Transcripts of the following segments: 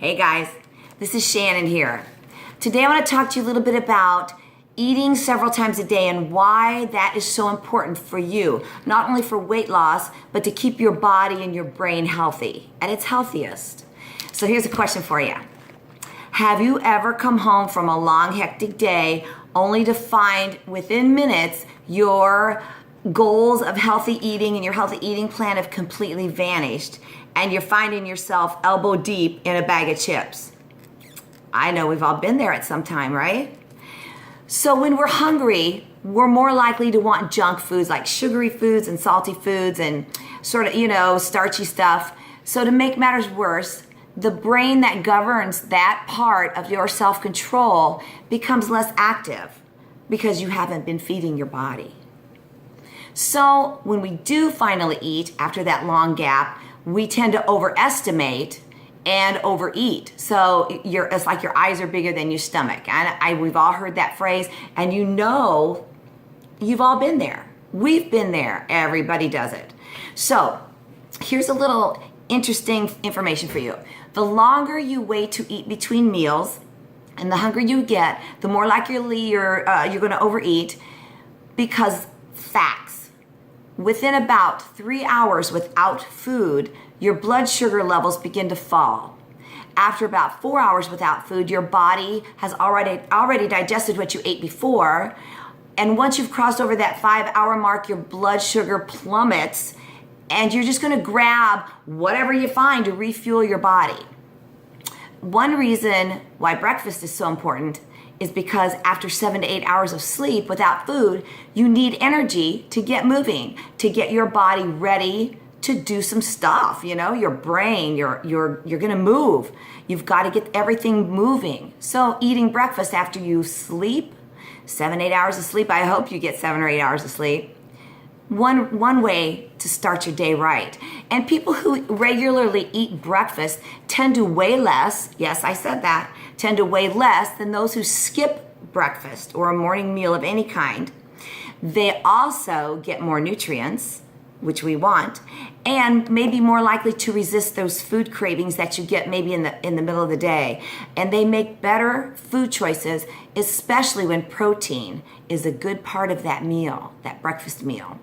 Hey guys, this is Shannon here. Today I want to talk to you a little bit about eating several times a day and why that is so important for you, not only for weight loss, but to keep your body and your brain healthy at its healthiest. So here's a question for you. Have you ever come home from a long, hectic day only to find within minutes your goals of healthy eating and your healthy eating plan have completely vanished and you're finding yourself elbow deep in a bag of chips? I know we've all been there at some time, right? So when we're hungry, we're more likely to want junk foods like sugary foods and salty foods and sort of, starchy stuff. So to make matters worse, the brain that governs that part of your self-control becomes less active because you haven't been feeding your body. So when we do finally eat after that long gap, we tend to overestimate and overeat. So it's like your eyes are bigger than your stomach. And we've all heard that phrase, and you've all been there. We've been there. Everybody does it. So here's a little interesting information for you. The longer you wait to eat between meals, and the hungrier you get, the more likely you're going to overeat, because facts. Within about 3 hours without food, your blood sugar levels begin to fall. After about 4 hours without food, your body has already digested what you ate before. And once you've crossed over that 5-hour mark, your blood sugar plummets, and you're just going to grab whatever you find to refuel your body. One reason why breakfast is so important is because after 7 to 8 hours of sleep without food, you need energy to get moving, to get your body ready to do some stuff. Your brain, you're gonna move. You've got to get everything moving. So eating breakfast after you sleep, 7, 8 hours of sleep, I hope you get 7 or 8 hours of sleep. One way to start your day right. And people who regularly eat breakfast tend to weigh less, yes, I said that, tend to weigh less than those who skip breakfast or a morning meal of any kind. They also get more nutrients, which we want, and may be more likely to resist those food cravings that you get maybe in the middle of the day. And they make better food choices, especially when protein is a good part of that meal, that breakfast meal.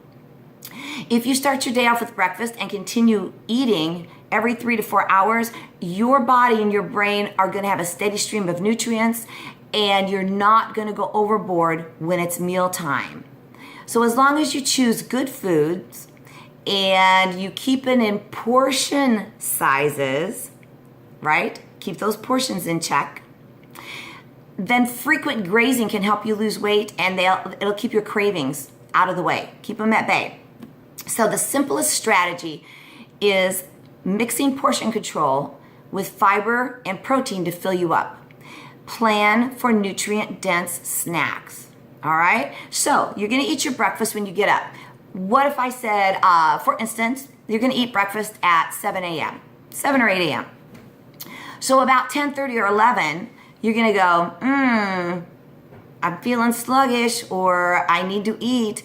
If you start your day off with breakfast and continue eating every 3 to 4 hours, your body and your brain are going to have a steady stream of nutrients, and you're not going to go overboard when it's mealtime. So as long as you choose good foods and you keep it in portion sizes, right? Keep those portions in check. Then frequent grazing can help you lose weight, and it'll keep your cravings out of the way. Keep them at bay. So the simplest strategy is mixing portion control with fiber and protein to fill you up. Plan for nutrient-dense snacks, all right? So you're gonna eat your breakfast when you get up. What if I said, for instance, you're gonna eat breakfast at 7 a.m., 7 or 8 a.m. So about 10:30 or 11, you're gonna go, I'm feeling sluggish, or I need to eat.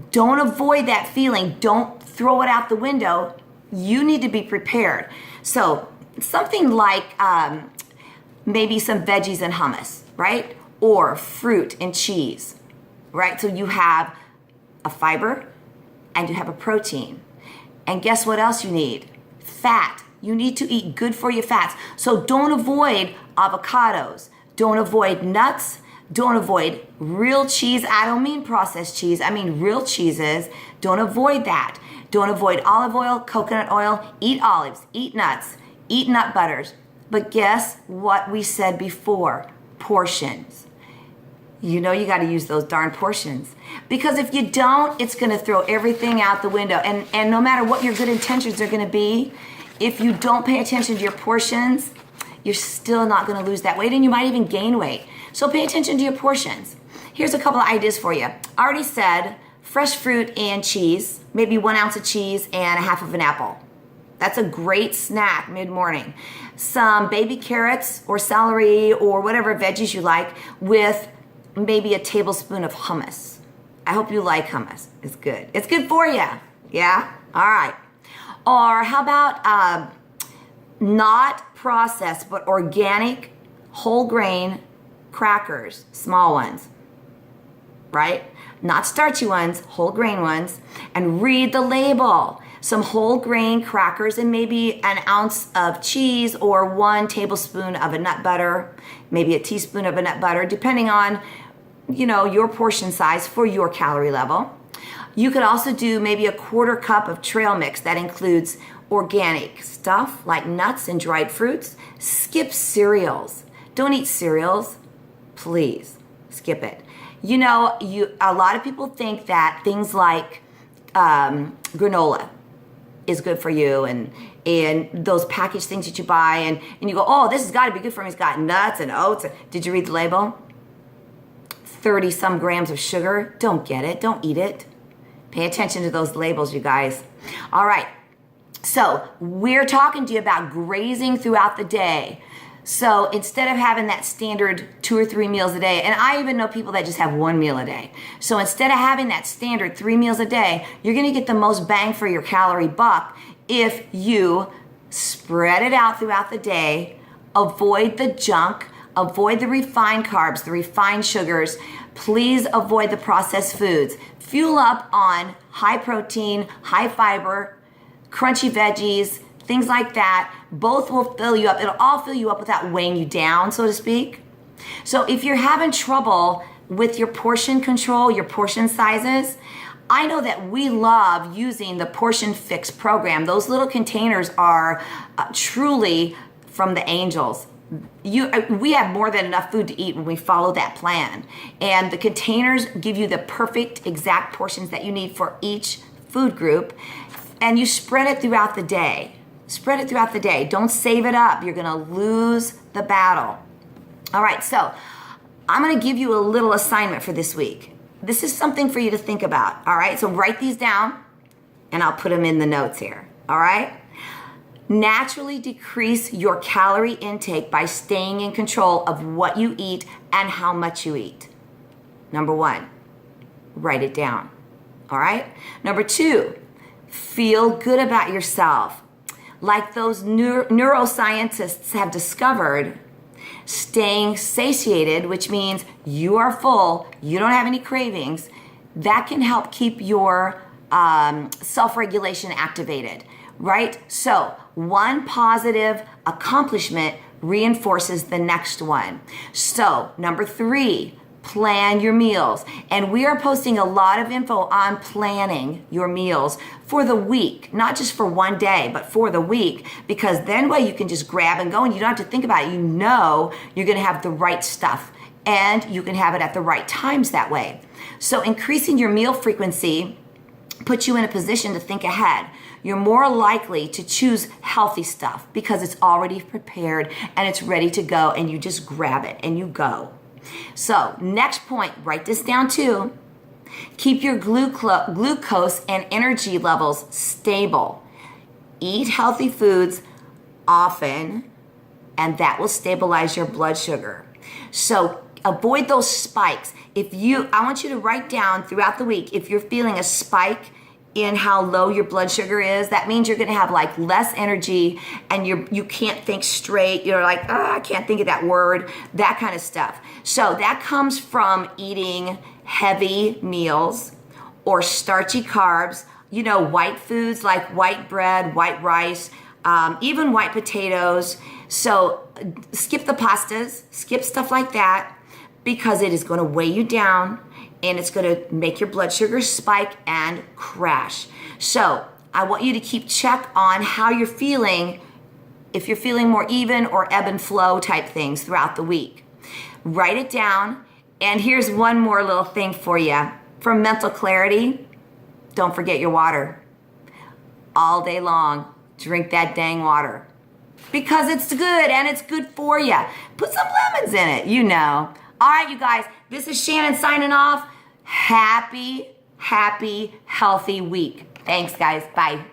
Don't avoid that feeling. Don't throw it out the window. You need to be prepared. So something like maybe some veggies and hummus, right? Or fruit and cheese, right? So you have a fiber and you have a protein. And guess what else you need? Fat. You need to eat good for you fats. So don't avoid avocados. Don't avoid nuts. Don't avoid real cheese. I don't mean processed cheese. I mean real cheeses. Don't avoid that. Don't avoid olive oil, coconut oil. Eat olives, eat nuts, eat nut butters. But guess what we said before? Portions. You got to use those darn portions. Because if you don't, it's going to throw everything out the window. And no matter what your good intentions are going to be, if you don't pay attention to your portions, you're still not going to lose that weight, and you might even gain weight. So pay attention to your portions. Here's a couple of ideas for you. I already said fresh fruit and cheese, maybe 1 ounce of cheese and a half of an apple. That's a great snack mid-morning. Some baby carrots or celery or whatever veggies you like with maybe a tablespoon of hummus. I hope you like hummus. It's good. It's good for you. Yeah? All right. Or how about not processed, but organic, whole grain crackers, small ones, right? Not starchy ones, whole grain ones, and read the label. Some whole grain crackers and maybe an ounce of cheese or 1 tablespoon of a nut butter, maybe a teaspoon of a nut butter, depending on, your portion size for your calorie level. You could also do maybe a 1/4 cup of trail mix that includes organic stuff like nuts and dried fruits. Skip cereals. Don't eat cereals. Please skip it. A lot of people think that things like granola is good for you and those packaged things that you buy and you go, oh, this has got to be good for me. It's got nuts and oats. Did you read the label? 30 some grams of sugar. Don't get it. Don't eat it. Pay attention to those labels, you guys. All right. So we're talking to you about grazing throughout the day. So instead of having that standard 2 or 3 meals a day, and I even know people that just have 1 meal a day. So instead of having that standard 3 meals a day, you're going to get the most bang for your calorie buck if you spread it out throughout the day, avoid the junk, avoid the refined carbs, the refined sugars. Please avoid the processed foods. Fuel up on high protein, high fiber, crunchy veggies, things like that. Both will fill you up. It'll all fill you up without weighing you down, so to speak. So if you're having trouble with your portion control, your portion sizes, I know that we love using the Portion Fix program. Those little containers are truly from the angels. We have more than enough food to eat when we follow that plan. And the containers give you the perfect exact portions that you need for each food group. And you spread it throughout the day. Spread it throughout the day. Don't save it up. You're going to lose the battle. All right, so I'm going to give you a little assignment for this week. This is something for you to think about. All right, so write these down and I'll put them in the notes here. All right? Naturally decrease your calorie intake by staying in control of what you eat and how much you eat. Number 1, write it down. All right? Number 2, feel good about yourself. Like those neuroscientists have discovered, staying satiated, which means you are full, you don't have any cravings, that can help keep your self-regulation activated, right? So one positive accomplishment reinforces the next one. So number 3, plan your meals. And we are posting a lot of info on planning your meals for the week, not just for one day, but for the week, because then way you can just grab and go and you don't have to think about it. You know you're going to have the right stuff and you can have it at the right times that way. So increasing your meal frequency puts you in a position to think ahead. You're more likely to choose healthy stuff because it's already prepared and it's ready to go and you just grab it and you go. So next point, write this down too. Keep your glucose and energy levels stable. Eat healthy foods often, and that will stabilize your blood sugar. So avoid those spikes. I want you to write down throughout the week, if you're feeling a spike in how low your blood sugar is, that means you're going to have like less energy and you can't think straight. You're like, I can't think of that word, that kind of stuff. So that comes from eating heavy meals or starchy carbs, white foods like white bread, white rice, even white potatoes. So skip the pastas, skip stuff like that because it is going to weigh you down and it's going to make your blood sugar spike and crash. So I want you to keep check on how you're feeling, if you're feeling more even or ebb and flow type things throughout the week. Write it down. And here's one more little thing for you. For mental clarity, don't forget your water. All day long, drink that dang water. Because it's good and it's good for you. Put some lemons in it, All right, you guys, this is Shannon signing off. Happy, healthy week. Thanks, guys. Bye.